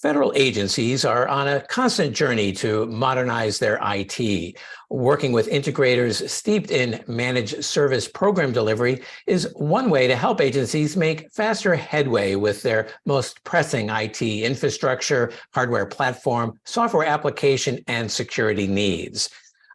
Federal agencies are on a constant journey to modernize their IT. Working with integrators steeped in managed service program delivery is one way to help agencies make faster headway with their most pressing IT infrastructure, hardware platform, software application, and security needs.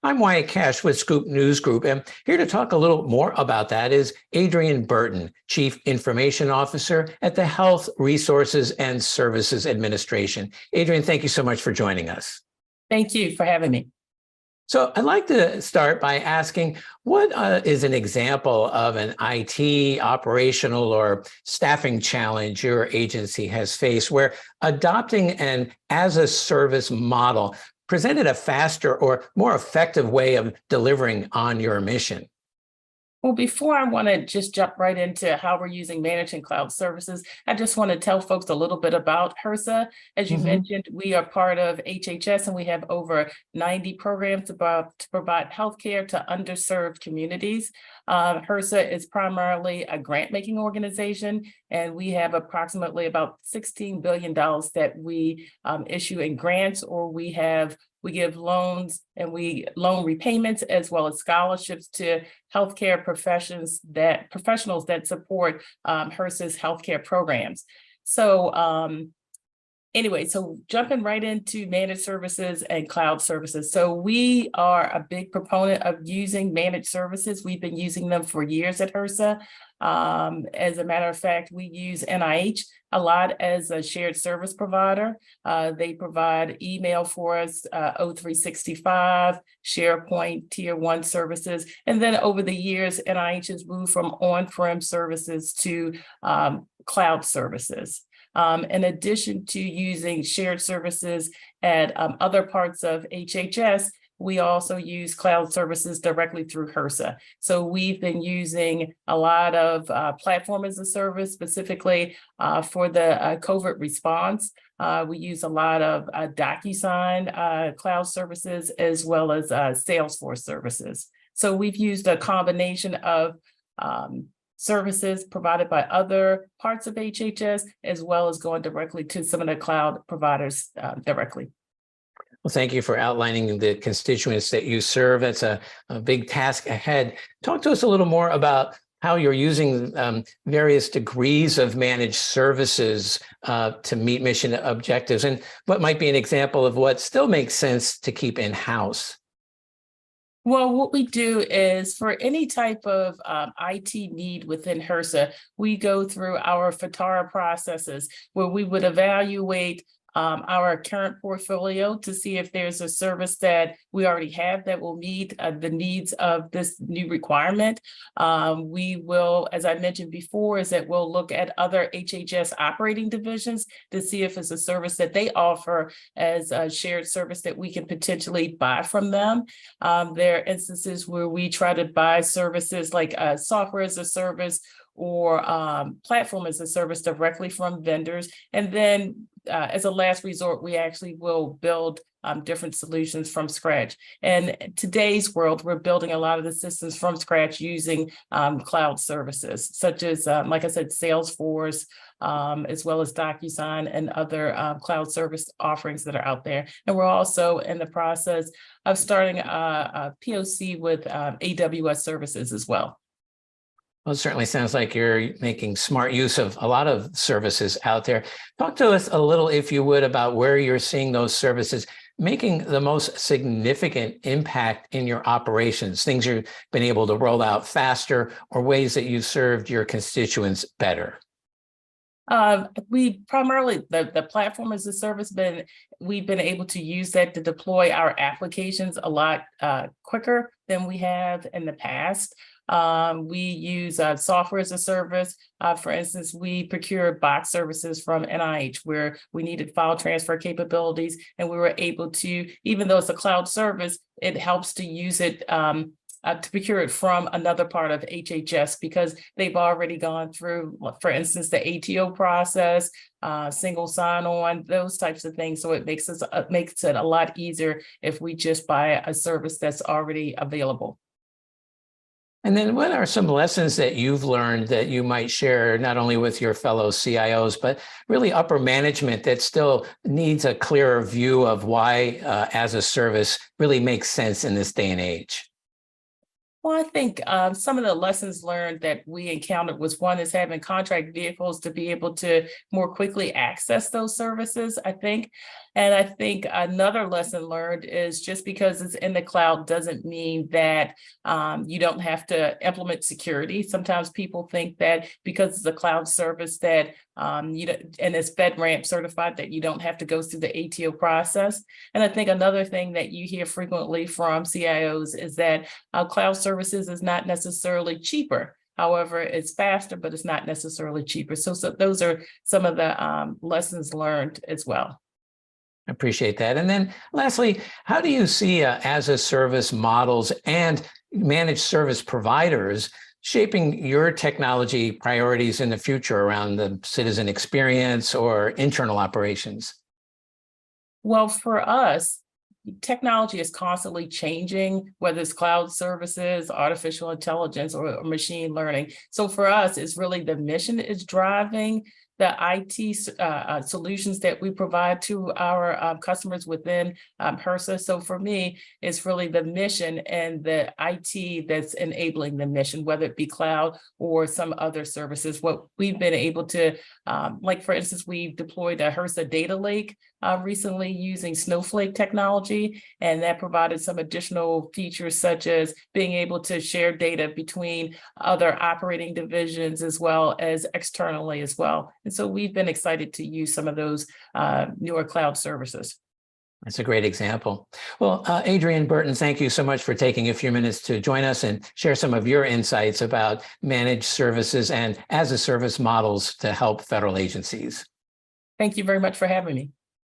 I'm Wyatt Cash with Scoop News Group, and here to talk a little more about that is Adriane Burton, Chief Information Officer at the Health Resources and Services Administration. Adriane, thank you so much for joining us. Thank you for having me. So I'd like to start by asking, what is an example of an IT operational or staffing challenge your agency has faced where adopting an as-a-service model presented a faster or more effective way of delivering on your mission? Well, before I want to just jump right into how we're using managed and cloud services, I just want to tell folks a little bit about HRSA. As you mentioned, we are part of HHS, and we have over 90 programs to provide healthcare to underserved communities. HRSA is primarily a grant-making organization, and we have approximately about $16 billion that we issue in grants, or we give loans and loan repayments as well as scholarships to healthcare professionals that support HRSA's healthcare programs. So anyway, so jumping right into managed services and cloud services. So we are a big proponent of using managed services. We've been using them for years at HRSA. As a matter of fact, we use NIH a lot as a shared service provider. They provide email for us, O365, SharePoint, Tier 1 services. And then over the years, NIH has moved from on-prem services to cloud services. In addition to using shared services at other parts of HHS, we also use cloud services directly through HRSA. So we've been using a lot of platform as a service, specifically for the COVID response. We use a lot of DocuSign cloud services as well as Salesforce services. So we've used a combination of services provided by other parts of HHS, as well as going directly to some of the cloud providers directly. Well, thank you for outlining the constituents that you serve. That's a big task ahead. Talk to us a little more about how you're using various degrees of managed services to meet mission objectives, and what might be an example of what still makes sense to keep in-house. Well, what we do is for any type of IT need within HRSA, we go through our FATARA processes where we would evaluate our current portfolio to see if there's a service that we already have that will meet the needs of this new requirement. We will, as I mentioned before, is that we'll look at other HHS operating divisions to see if it's a service that they offer as a shared service that we can potentially buy from them. There are instances where we try to buy services like software as a service or platform as a service directly from vendors. And then as a last resort, we actually will build different solutions from scratch. And in today's world, we're building a lot of the systems from scratch using cloud services, such as, like I said, Salesforce, as well as DocuSign and other cloud service offerings that are out there. And we're also in the process of starting a POC with AWS services as well. Well, it certainly sounds like you're making smart use of a lot of services out there. Talk to us a little, if you would, about where you're seeing those services making the most significant impact in your operations, things you've been able to roll out faster or ways that you've served your constituents better. We primarily, the platform as a service, we've been able to use that to deploy our applications a lot quicker than we have in the past. We use software as a service. For instance, we procured box services from NIH where we needed file transfer capabilities, and we were able to, even though it's a cloud service, it helps to use it to procure it from another part of HHS because they've already gone through, for instance, the ATO process, single sign-on, those types of things. So it makes it a lot easier if we just buy a service that's already available. And then what are some lessons that you've learned that you might share not only with your fellow CIOs, but really upper management that still needs a clearer view of why as a service really makes sense in this day and age? Well, I think some of the lessons learned that we encountered was one is having contract vehicles to be able to more quickly access those services, I think. And I think another lesson learned is just because it's in the cloud doesn't mean that you don't have to implement security. Sometimes people think that because it's a cloud service that you know, and it's FedRAMP certified, that you don't have to go through the ATO process. And I think another thing that you hear frequently from CIOs is that cloud services is not necessarily cheaper. However, it's faster, but it's not necessarily cheaper. So those are some of the lessons learned as well. I appreciate that. And then lastly, how do you see as a service models and managed service providers shaping your technology priorities in the future around the citizen experience or internal operations? Well, for us, technology is constantly changing, whether it's cloud services, artificial intelligence, or machine learning. So for us, it's really the mission is driving the IT solutions that we provide to our customers within HRSA. So for me, it's really the mission and the IT that's enabling the mission, whether it be cloud or some other services. What we've been able to, like for instance, we've deployed a HRSA data lake recently using Snowflake technology, and that provided some additional features such as being able to share data between other operating divisions as well as externally as well. And so we've been excited to use some of those newer cloud services. That's a great example. Well, Adriane Burton, thank you so much for taking a few minutes to join us and share some of your insights about managed services and as a service models to help federal agencies. Thank you very much for having me.